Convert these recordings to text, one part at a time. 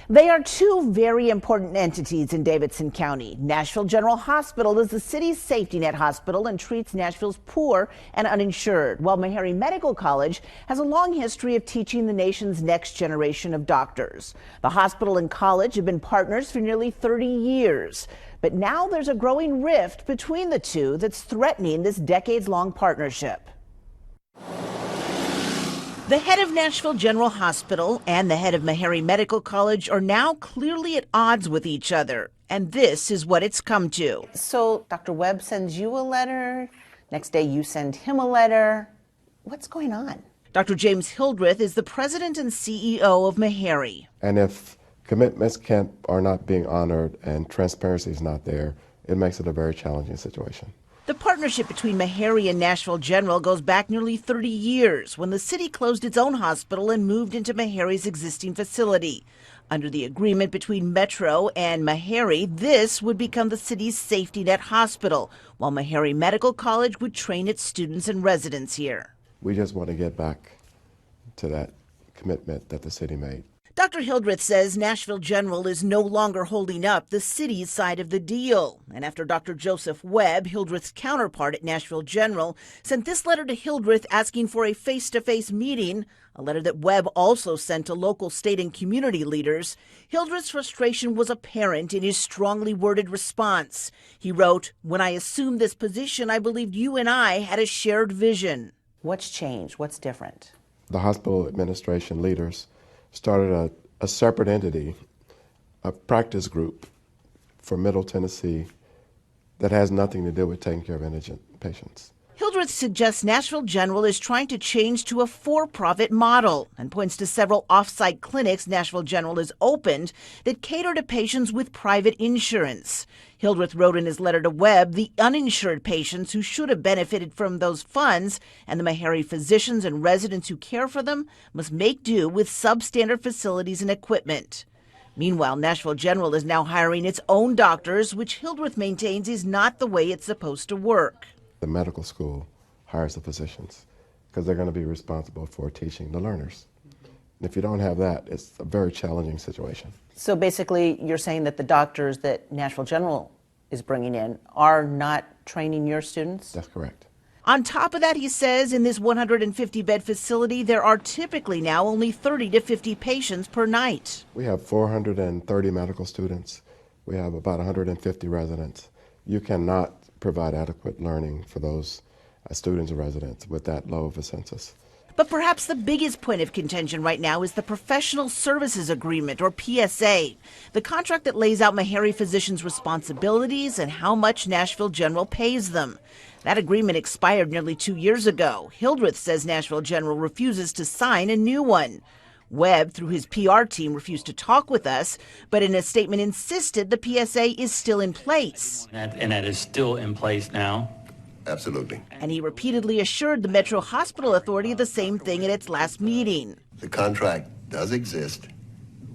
They are two very important entities in Davidson County. Nashville General Hospital is the city's safety net hospital and treats Nashville's poor and uninsured, while Meharry Medical College has a long history of teaching the nation's next generation of doctors. The hospital and college have been partners for nearly 30 years. But now there's a growing rift between the two that's threatening this decades-long partnership. The head of Nashville General Hospital and the head of Meharry Medical College are now clearly at odds with each other, and this is what it's come to. So Dr. Webb sends you a letter, next day you send him a letter. What's going on? Dr. James Hildreth is the president and CEO of Meharry. And if commitments are not being honored and transparency is not there, it makes it a very challenging situation. The partnership between Meharry and Nashville General goes back nearly 30 years when the city closed its own hospital and moved into Meharry's existing facility. Under the agreement between Metro and Meharry, this would become the city's safety net hospital, while Meharry Medical College would train its students and residents here. We just want to get back to that commitment that the city made. Dr. Hildreth says Nashville General is no longer holding up the city's side of the deal. And after Dr. Joseph Webb, Hildreth's counterpart at Nashville General, sent this letter to Hildreth asking for a face-to-face meeting, a letter that Webb also sent to local, state, and community leaders, Hildreth's frustration was apparent in his strongly worded response. He wrote, "When I assumed this position, I believed you and I had a shared vision." What's changed? What's different? The hospital administration leaders started a separate entity, a practice group for Middle Tennessee that has nothing to do with taking care of indigent patients. Hildreth suggests Nashville General is trying to change to a for-profit model and points to several off-site clinics Nashville General has opened that cater to patients with private insurance. Hildreth wrote in his letter to Webb, the uninsured patients who should have benefited from those funds and the Meharry physicians and residents who care for them must make do with substandard facilities and equipment. Meanwhile, Nashville General is now hiring its own doctors, which Hildreth maintains is not the way it's supposed to work. The medical school hires the physicians because they're going to be responsible for teaching the learners. And if you don't have that, it's a very challenging situation. So basically, you're saying that the doctors that Nashville General is bringing in are not training your students? That's correct. On top of that, he says, in this 150-bed facility, there are typically now only 30 to 50 patients per night. We have 430 medical students. We have about 150 residents. You cannot provide adequate learning for those students and residents with that low of a census. But perhaps the biggest point of contention right now is the Professional Services Agreement, or PSA, the contract that lays out Meharry physicians' responsibilities and how much Nashville General pays them. That agreement expired nearly 2 years ago. Hildreth says Nashville General refuses to sign a new one. Webb, through his PR team, refused to talk with us, but in a statement insisted the PSA is still in place. And that is still in place now? Absolutely. And he repeatedly assured the Metro Hospital Authority the same thing at its last meeting. The contract does exist.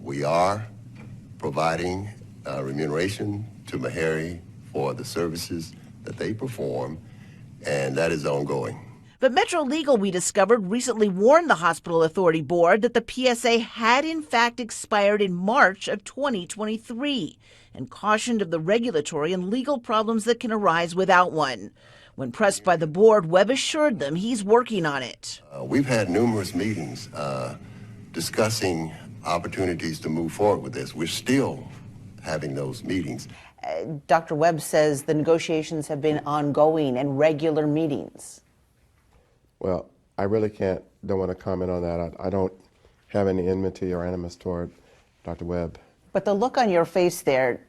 We are providing remuneration to Meharry for the services that they perform, and that is ongoing. But Metro Legal, we discovered, recently warned the Hospital Authority Board that the PSA had in fact expired in March of 2023 and cautioned of the regulatory and legal problems that can arise without one. When pressed by the board, Webb assured them he's working on it. We've had numerous meetings discussing opportunities to move forward with this. We're still having those meetings. Dr. Webb says the negotiations have been ongoing and regular meetings. Well, I really don't want to comment on that. I don't have any enmity or animus toward Dr. Webb. But the look on your face there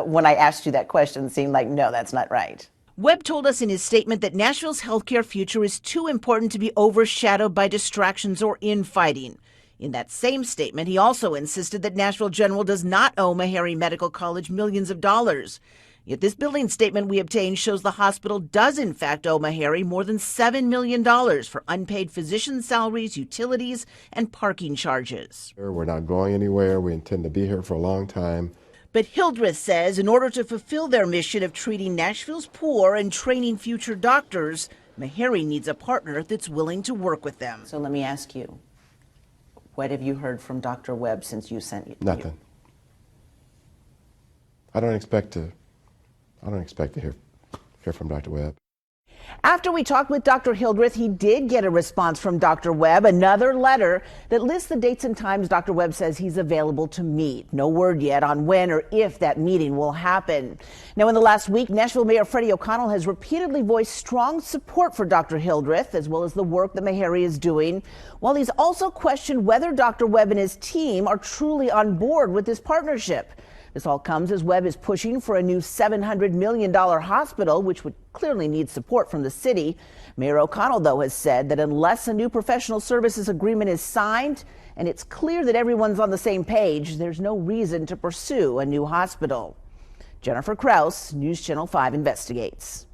when I asked you that question seemed like, no, that's not right. Webb told us in his statement that Nashville's healthcare future is too important to be overshadowed by distractions or infighting. In that same statement, he also insisted that Nashville General does not owe Meharry Medical College millions of dollars. Yet this billing statement we obtained shows the hospital does in fact owe Meharry more than $7 million for unpaid physician salaries, utilities, and parking charges. We're not going anywhere. We intend to be here for a long time. But Hildreth says in order to fulfill their mission of treating Nashville's poor and training future doctors, Meharry needs a partner that's willing to work with them. So let me ask you, What have you heard from Dr. Webb since you sent you? Nothing. I don't expect to hear from Dr. Webb. After we talked with Dr. Hildreth, he did get a response from Dr. Webb, another letter that lists the dates and times Dr. Webb says he's available to meet. No word yet on when or if that meeting will happen. Now, in the last week, Nashville Mayor Freddie O'Connell has repeatedly voiced strong support for Dr. Hildreth, as well as the work that Meharry is doing, while he's also questioned whether Dr. Webb and his team are truly on board with this partnership. This all comes as Webb is pushing for a new $700 million hospital, which would clearly need support from the city. Mayor O'Connell, though, has said that unless a new professional services agreement is signed and it's clear that everyone's on the same page, there's no reason to pursue a new hospital. Jennifer Kraus, News Channel 5 investigates.